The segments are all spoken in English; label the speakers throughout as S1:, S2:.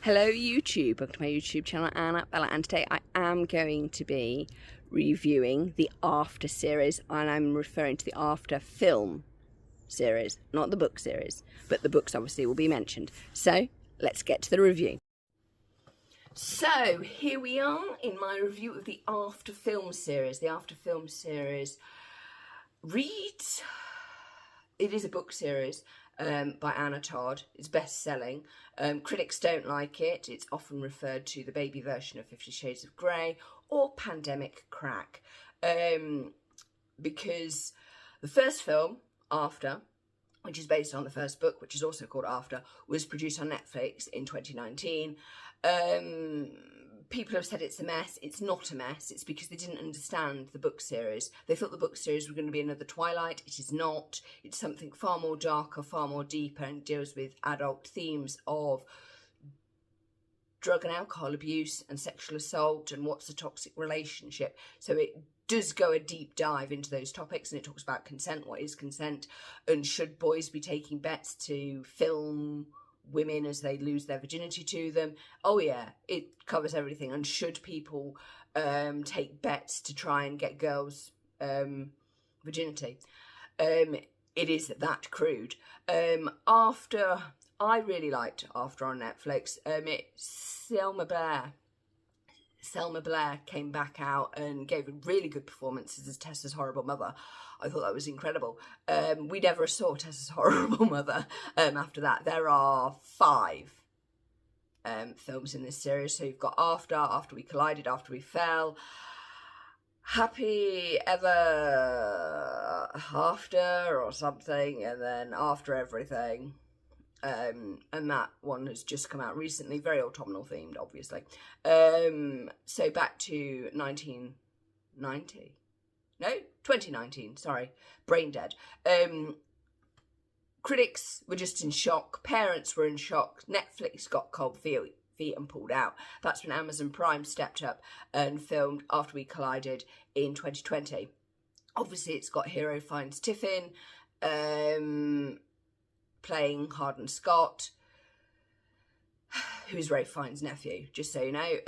S1: Hello YouTube, welcome to my YouTube channel, Anna Bella, and today I am going to be reviewing the After series, and I'm referring to the After film series, not the book series, but the books obviously will be mentioned. So let's get to the review. So here we are in my review of the After film series. The After film series reads, it is a book series by Anna Todd. It's best-selling. Critics don't like it. It's often referred to the baby version of 50 Shades of Grey or pandemic crack, because the first film, After, which is based on the first book, which is also called After, was produced on Netflix in 2019. People have said it's a mess. It's not a mess. It's because they didn't understand the book series. They thought the book series was going to be another Twilight. It is not. It's something far more darker, far more deeper, and deals with adult themes of drug and alcohol abuse and sexual assault and what's a toxic relationship. So it does go a deep dive into those topics, and it talks about consent, what is consent, and should boys be taking bets to film women as they lose their virginity to them. Oh yeah, it covers everything. And should people take bets to try and get girls virginity? It is that crude. After, I really liked After on Netflix. Selma Blair came back out and gave a really good performance as Tessa's horrible mother. I thought that was incredible. We never saw Tessa's horrible mother after that. There are 5 films in this series. So you've got After We Collided, After We Fell, Happy Ever After or something, and then After Everything. And that one has just come out recently, very autumnal themed, obviously. So back to 2019, sorry, brain dead. Critics were just in shock, parents were in shock, Netflix got cold feet and pulled out. That's when Amazon Prime stepped up and filmed After We Collided in 2020. Obviously it's got Hero Finds Tiffin, playing Hardin Scott, who is Ray Fiennes' nephew, just so you know.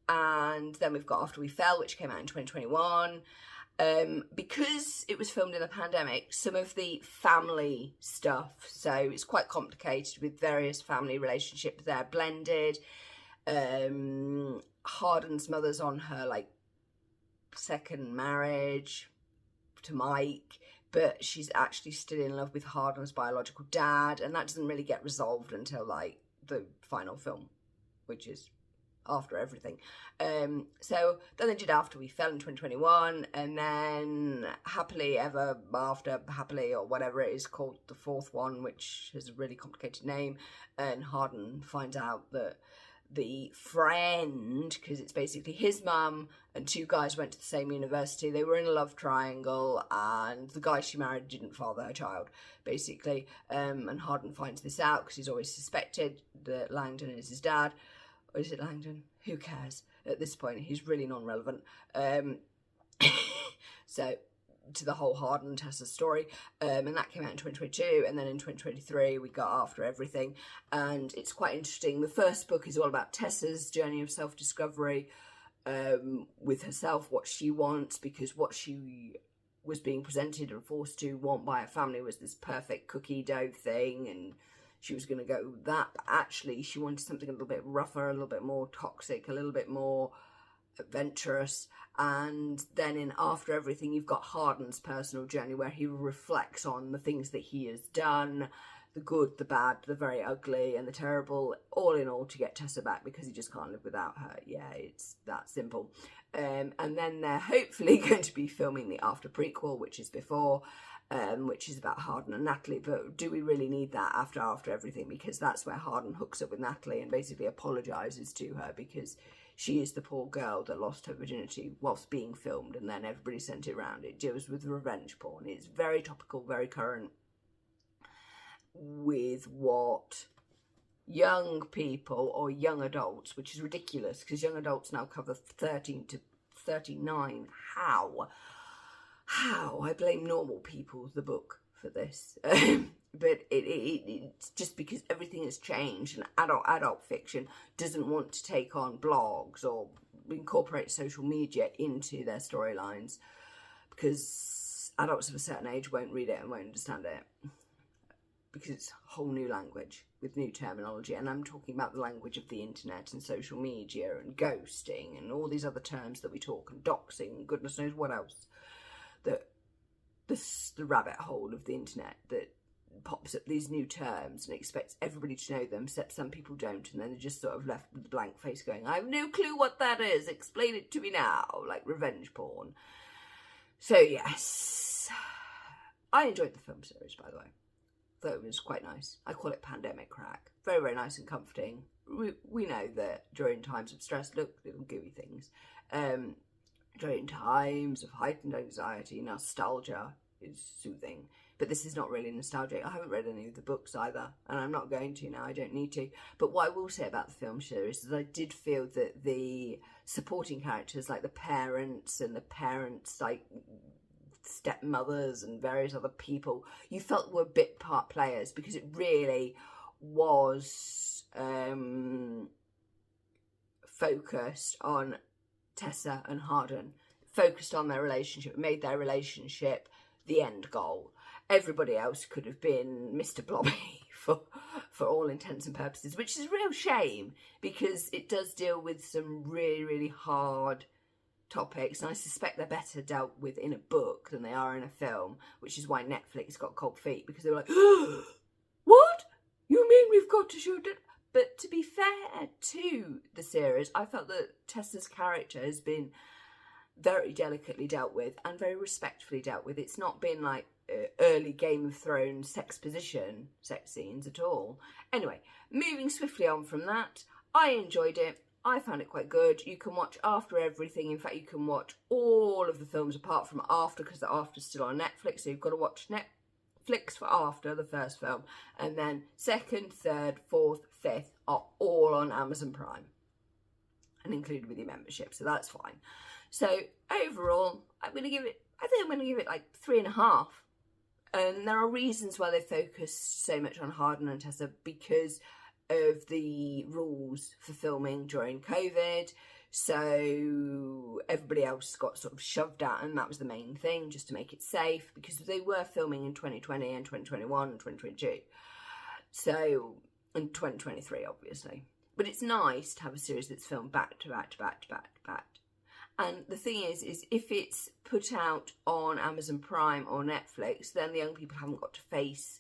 S1: And then we've got After We Fell, which came out in 2021. Because it was filmed in the pandemic, some of the family stuff, so it's quite complicated with various family relationships there blended. Hardin's mother's on her second marriage to Mike, but she's actually still in love with Hardin's biological dad, and that doesn't really get resolved until the final film, which is After Everything. So then they did After We Fell in 2021, and then Happily Ever After, Happily, or whatever it is called, the 4th one, which has a really complicated name, and Hardin finds out that the friend, because it's basically his mum and 2 guys went to the same university, they were in a love triangle, and the guy she married didn't father her child, basically. And Hardin finds this out because he's always suspected that Langdon is his dad. Or is it Langdon? Who cares? At this point, he's really non-relevant. So, to the whole Hardin Tessa story, and that came out in 2022, and then in 2023 we got After Everything, and it's quite interesting. The first book is all about Tessa's journey of self-discovery with herself, what she wants, because what she was being presented and forced to want by her family was this perfect cookie dough thing, and she was going to go that, but actually she wanted something a little bit rougher, a little bit more toxic, a little bit more adventurous. And then in After Everything you've got Hardin's personal journey, where he reflects on the things that he has done, the good, the bad, the very ugly and the terrible, all in all, to get Tessa back, because he just can't live without her. Yeah, it's that simple. And then they're hopefully going to be filming the After prequel, which is before, which is about Hardin and Natalie. But do we really need that after Everything? Because that's where Hardin hooks up with Natalie and basically apologises to her, because she is the poor girl that lost her virginity whilst being filmed, and then everybody sent it around. It deals with revenge porn. It's very topical, very current with what young people, or young adults, which is ridiculous because young adults now cover 13 to 39. How? I blame Normal People, the book, for this. but it's just because everything has changed, and adult fiction doesn't want to take on blogs or incorporate social media into their storylines, because adults of a certain age won't read it and won't understand it, because it's a whole new language with new terminology. And I'm talking about the language of the internet and social media and ghosting and all these other terms that we talk, and doxing and goodness knows what else, that the rabbit hole of the internet that pops up these new terms and expects everybody to know them, except some people don't, and then they're just sort of left with a blank face going, I have no clue what that is, explain it to me now, like revenge porn. So yes, I enjoyed the film series, by the way. Thought it was quite nice. I call it pandemic crack. Very, very nice and comforting. We know that during times of stress, look, little gooey things, during times of heightened anxiety, nostalgia is soothing. But this is not really nostalgic. I haven't read any of the books either, and I'm not going to now. I don't need to. But what I will say about the film series is I did feel that the supporting characters, like the parents and the parents, like stepmothers and various other people, you felt were bit part players, because it really was focused on Tessa and Hardin, focused on their relationship, made their relationship the end goal. Everybody else could have been Mr. Blobby for all intents and purposes, which is a real shame, because it does deal with some really, really hard topics, and I suspect they're better dealt with in a book than they are in a film, which is why Netflix got cold feet, because they were like, what? You mean we've got to show it? But to be fair to the series, I felt that Tessa's character has been very delicately dealt with and very respectfully dealt with. It's not been like early Game of Thrones sex scenes at all. Anyway, moving swiftly on from that, I enjoyed it. I found it quite good. You can watch After Everything. In fact, you can watch all of the films apart from After, because the After's still on Netflix. So you've got to watch Netflix for After, the first film. And then second, third, fourth, fifth are all on Amazon Prime and included with your membership. So that's fine. So overall, I think I'm going to give it like 3.5. And there are reasons why they focus so much on Hardin and Tessa, because of the rules for filming during COVID. So everybody else got sort of shoved out, and that was the main thing, just to make it safe, because they were filming in 2020 and 2021 and 2022. So, in 2023, obviously. But it's nice to have a series that's filmed back to back to back to back to back. And the thing is if it's put out on Amazon Prime or Netflix, then the young people haven't got to face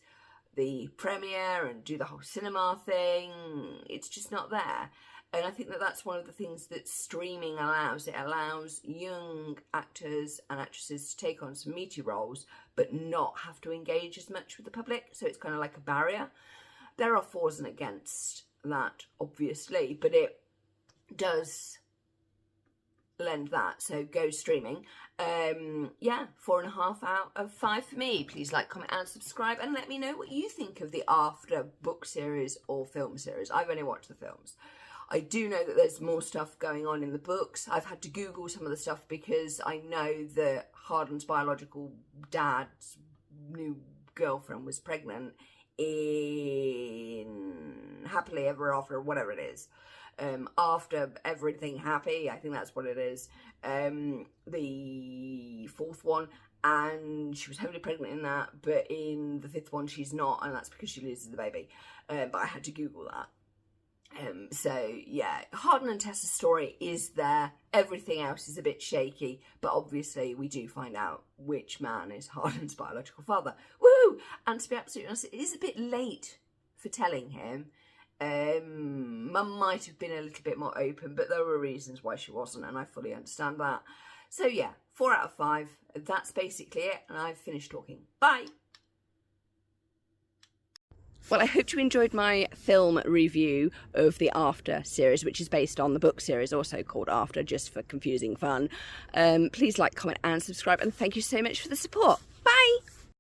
S1: the premiere and do the whole cinema thing. It's just not there. And I think that that's one of the things that streaming allows. It allows young actors and actresses to take on some meaty roles, but not have to engage as much with the public. So it's kind of like a barrier. There are fors and against that, obviously, but it does lend that. So go streaming. Yeah, 4.5 out of 5 for me. Please like, comment and subscribe, and let me know what you think of the After book series or film series. I've only watched the films. I do know that there's more stuff going on in the books. I've had to Google some of the stuff because I know that Hardin's biological dad's new girlfriend was pregnant in Happily Ever After, or whatever it is. After Everything Happy, I think that's what it is, the fourth one, and she was heavily pregnant in that, but in the fifth one she's not, and that's because she loses the baby. But I had to Google that. So yeah, Hardin and Tessa's story is there. Everything else is a bit shaky, but obviously we do find out which man is Hardin's biological father. Woo! And to be absolutely honest, it is a bit late for telling him. Mum might have been a little bit more open, but there were reasons why she wasn't, and I fully understand that. So yeah, 4 out of 5. That's basically it, and I've finished talking. Bye! Well, I hope you enjoyed my film review of the After series, which is based on the book series, also called After, just for confusing fun. Please like, comment and subscribe, and thank you so much for the support. Bye!